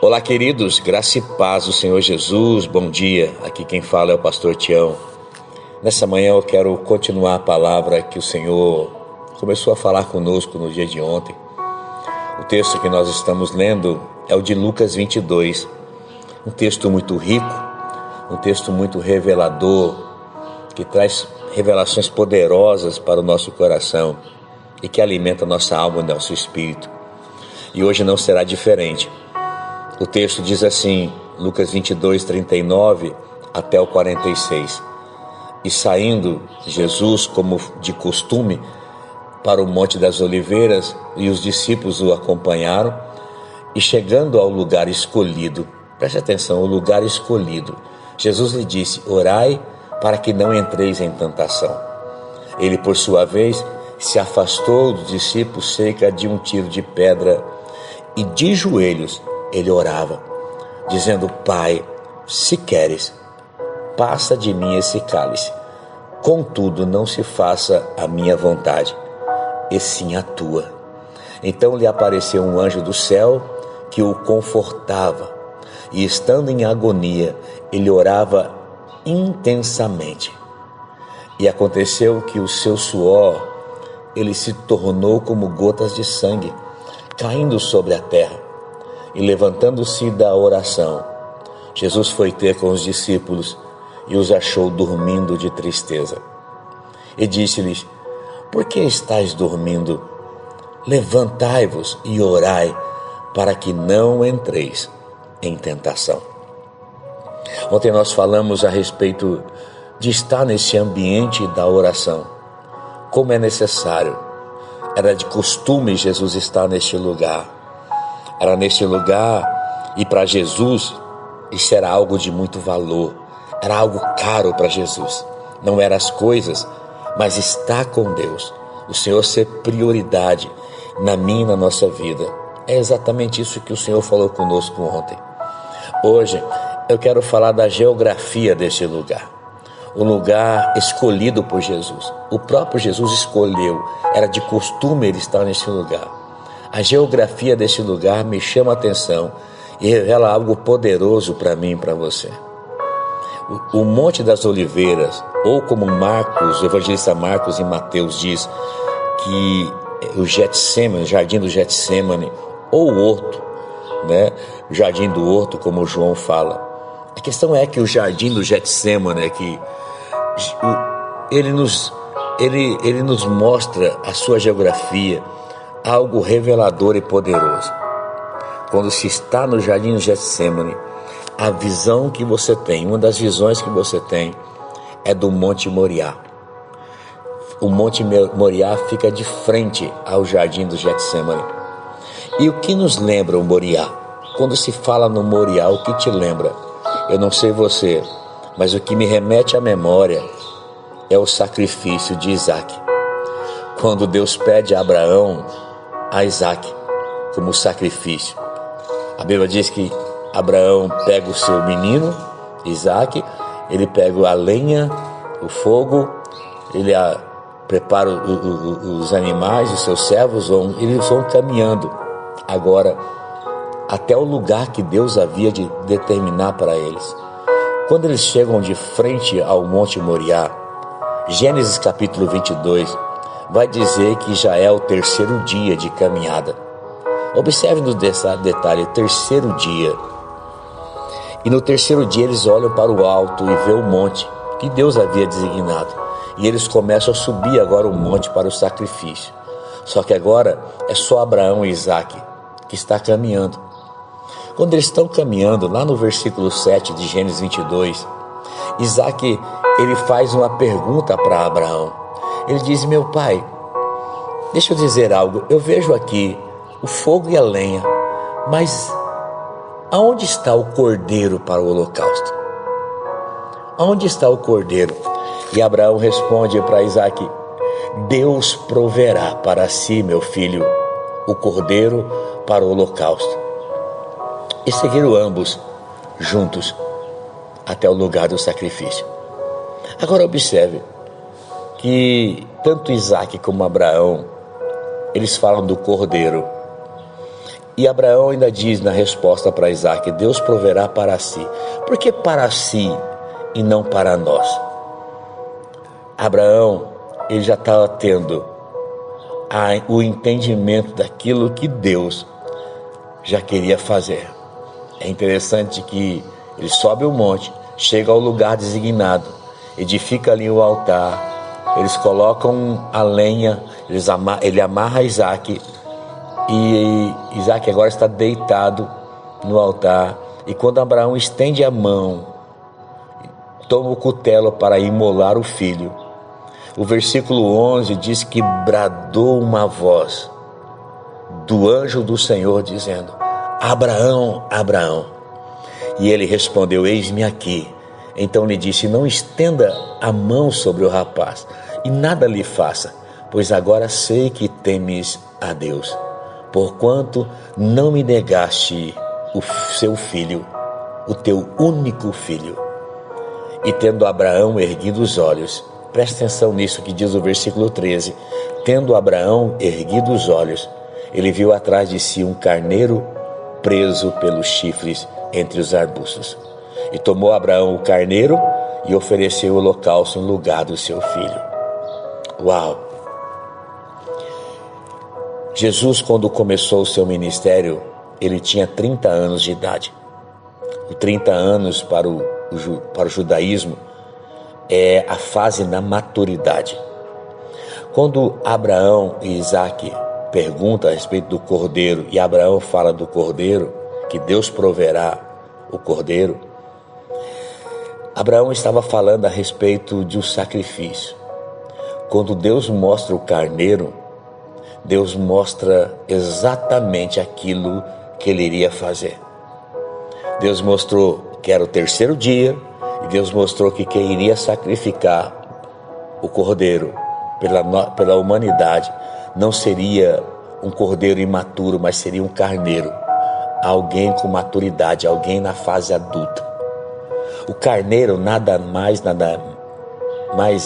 Olá, queridos, graça e paz do Senhor Jesus, bom dia. Aqui quem fala é o pastor Tião. Nessa manhã eu quero continuar a palavra que o Senhor começou a falar conosco no dia de ontem. O texto que nós estamos lendo é o de Lucas 22, um texto muito rico, um texto muito revelador, que traz revelações poderosas para o nosso coração e que alimenta nossa alma e nosso espírito. E hoje não será diferente. O texto diz assim, Lucas 22, 39 até o 46. E saindo Jesus, como de costume, para o Monte das Oliveiras, e os discípulos o acompanharam, e chegando ao lugar escolhido, preste atenção, o lugar escolhido, Jesus lhe disse, orai para que não entreis em tentação. Ele, por sua vez, se afastou dos discípulos cerca de um tiro de pedra, e de joelhos ele orava, dizendo, Pai, se queres, passa de mim esse cálice. Contudo, não se faça a minha vontade, e sim a tua. Então lhe apareceu um anjo do céu que o confortava, e estando em agonia, ele orava intensamente. E aconteceu que o seu suor, ele se tornou como gotas de sangue, caindo sobre a terra. E levantando-se da oração, Jesus foi ter com os discípulos e os achou dormindo de tristeza. E disse-lhes, por que estáis dormindo? Levantai-vos e orai, para que não entreis em tentação. Ontem nós falamos a respeito de estar nesse ambiente da oração. Como é necessário. Era de costume Jesus estar neste lugar. Era neste lugar, e para Jesus isso era algo de muito valor, era algo caro para Jesus. Não eram as coisas, mas estar com Deus, o Senhor ser prioridade na minha e na nossa vida. É exatamente isso que o Senhor falou conosco ontem. Hoje eu quero falar da geografia deste lugar, o lugar escolhido por Jesus. O próprio Jesus escolheu, era de costume ele estar neste lugar. A geografia deste lugar me chama a atenção e revela algo poderoso para mim e para você. O Monte das Oliveiras, ou como Marcos, o evangelista Marcos em Mateus diz, que o Getsemane, o jardim do Getsemane, ou o horto, né? O jardim do horto, como João fala. A questão é que o jardim do Getsemane é que ele nos mostra a sua geografia, algo revelador e poderoso. Quando se está no jardim do Getsemane, a visão que você tem, uma das visões que você tem, é do Monte Moriá. O Monte Moriá fica de frente ao jardim do Getsemane. E o que nos lembra o Moriá? Quando se fala no Moriá, o que te lembra? Eu não sei você, mas o que me remete à memória é o sacrifício de Isaac. Quando Deus pede a Abraão, a Isaac, como sacrifício. A Bíblia diz que Abraão pega o seu menino, Isaac, ele pega a lenha, o fogo, ele prepara os animais, os seus servos, eles vão caminhando agora até o lugar que Deus havia de determinar para eles. Quando eles chegam de frente ao Monte Moriá, Gênesis capítulo 22, vai dizer que já é o terceiro dia de caminhada. Observe no detalhe, terceiro dia. E no terceiro dia eles olham para o alto e vê o monte que Deus havia designado. E eles começam a subir agora o monte para o sacrifício. Só que agora é só Abraão e Isaac que está caminhando. Quando eles estão caminhando, lá no versículo 7 de Gênesis 22, Isaac, ele faz uma pergunta para Abraão. Ele diz, meu pai, deixa eu dizer algo, eu vejo aqui o fogo e a lenha, mas aonde está o cordeiro para o holocausto? Aonde está o cordeiro? E Abraão responde para Isaac, Deus proverá para si, meu filho, o cordeiro para o holocausto. E seguiram ambos juntos até o lugar do sacrifício. Agora observe que tanto Isaac como Abraão, eles falam do cordeiro. E Abraão ainda diz na resposta para Isaac: Deus proverá para si. Por que para si e não para nós? Abraão, ele já estava tendo o entendimento daquilo que Deus já queria fazer. É interessante que ele sobe o monte, chega ao lugar designado, edifica ali o altar, eles colocam a lenha, ele amarra Isaac, e Isaac agora está deitado no altar. E quando Abraão estende a mão, toma o cutelo para imolar o filho, o versículo 11 diz que bradou uma voz do anjo do Senhor dizendo: Abraão, Abraão. E ele respondeu: eis-me aqui. Então lhe disse: não estenda a mão sobre o rapaz e nada lhe faça, pois agora sei que temes a Deus, porquanto não me negaste o seu filho, o teu único filho. E tendo Abraão erguido os olhos, presta atenção nisso que diz o versículo 13, tendo Abraão erguido os olhos, ele viu atrás de si um carneiro preso pelos chifres entre os arbustos. E tomou Abraão o carneiro e ofereceu o holocausto no lugar do seu filho. Uau! Jesus, quando começou o seu ministério, ele tinha 30 anos de idade. Os 30 anos para o judaísmo é a fase da maturidade. Quando Abraão e Isaac perguntam a respeito do cordeiro, e Abraão fala do cordeiro, que Deus proverá o cordeiro, Abraão estava falando a respeito de um sacrifício. Quando Deus mostra o carneiro, Deus mostra exatamente aquilo que ele iria fazer. Deus mostrou que era o terceiro dia, e Deus mostrou que quem iria sacrificar o cordeiro pela humanidade não seria um cordeiro imaturo, mas seria um carneiro, alguém com maturidade, alguém na fase adulta. O carneiro nada mais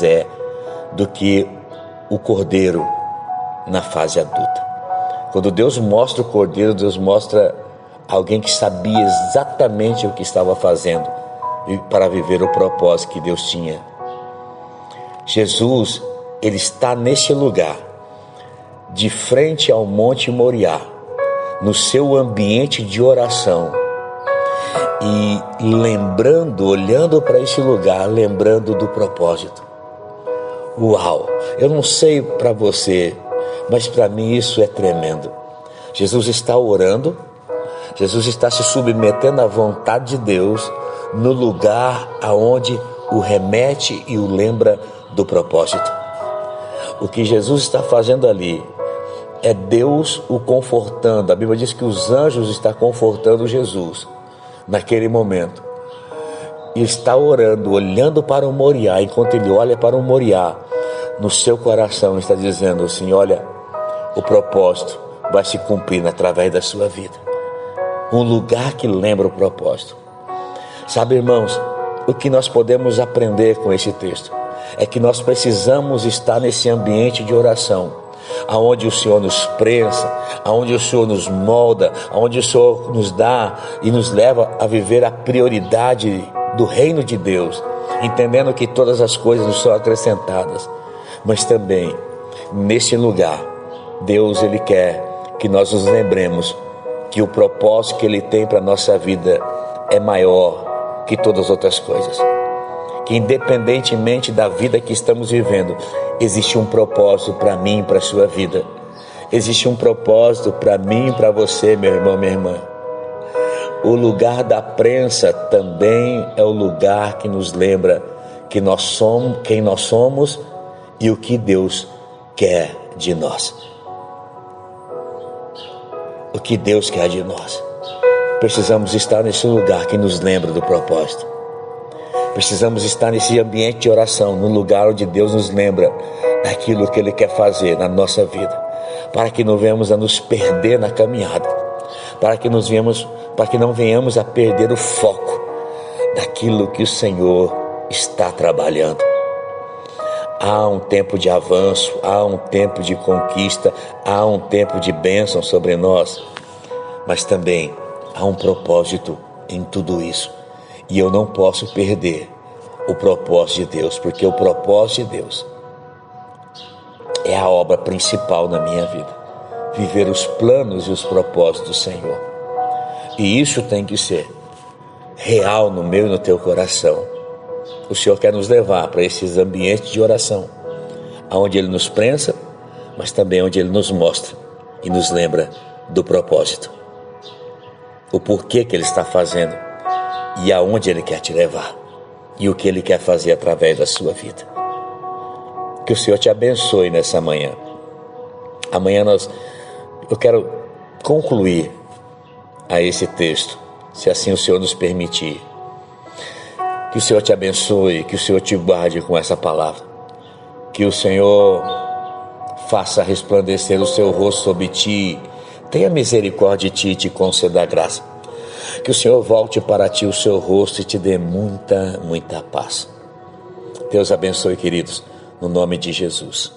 é do que o cordeiro na fase adulta. Quando Deus mostra o cordeiro, Deus mostra alguém que sabia exatamente o que estava fazendo para viver o propósito que Deus tinha. Jesus, ele está neste lugar, de frente ao Monte Moriá, no seu ambiente de oração, e olhando para esse lugar, lembrando do propósito. Uau! Eu não sei para você, mas para mim isso é tremendo. Jesus está orando, Jesus está se submetendo à vontade de Deus, no lugar aonde o remete e o lembra do propósito. O que Jesus está fazendo ali é Deus o confortando. A Bíblia diz que os anjos estão confortando Jesus naquele momento. E está orando, olhando para o Moriá. Enquanto ele olha para o Moriá, no seu coração está dizendo assim: olha, o propósito vai se cumprir através da sua vida. Um lugar que lembra o propósito. Sabe, irmãos, o que nós podemos aprender com esse texto é que nós precisamos estar nesse ambiente de oração, aonde o Senhor nos prensa, aonde o Senhor nos molda, aonde o Senhor nos dá e nos leva a viver a prioridade do reino de Deus, entendendo que todas as coisas nos são acrescentadas. Mas também, nesse lugar, Deus, ele quer que nós nos lembremos que o propósito que ele tem para a nossa vida é maior que todas as outras coisas. Que independentemente da vida que estamos vivendo, existe um propósito para mim e para a sua vida. Existe um propósito para mim e para você, meu irmão, minha irmã. O lugar da prensa também é o lugar que nos lembra que nós somos quem nós somos e o que Deus quer de nós. O que Deus quer de nós. Precisamos estar nesse lugar que nos lembra do propósito. Precisamos estar nesse ambiente de oração, no lugar onde Deus nos lembra daquilo que Ele quer fazer na nossa vida, para que não venhamos a nos perder na caminhada, para que não venhamos a perder o foco daquilo que o Senhor está trabalhando. Há um tempo de avanço, há um tempo de conquista, há um tempo de bênção sobre nós, mas também há um propósito em tudo isso. E eu não posso perder o propósito de Deus, porque o propósito de Deus é a obra principal na minha vida. Viver os planos e os propósitos do Senhor. E isso tem que ser real no meu e no teu coração. O Senhor quer nos levar para esses ambientes de oração, onde Ele nos prensa, mas também onde Ele nos mostra e nos lembra do propósito. O porquê que Ele está fazendo e aonde Ele quer te levar. E o que Ele quer fazer através da sua vida. Que o Senhor te abençoe nessa manhã. Amanhã eu quero concluir a esse texto, se assim o Senhor nos permitir. Que o Senhor te abençoe, que o Senhor te guarde com essa palavra. Que o Senhor faça resplandecer o seu rosto sobre ti, tenha misericórdia de ti e te conceda a graça. Que o Senhor volte para ti o seu rosto e te dê muita, muita paz. Deus abençoe, queridos, no nome de Jesus.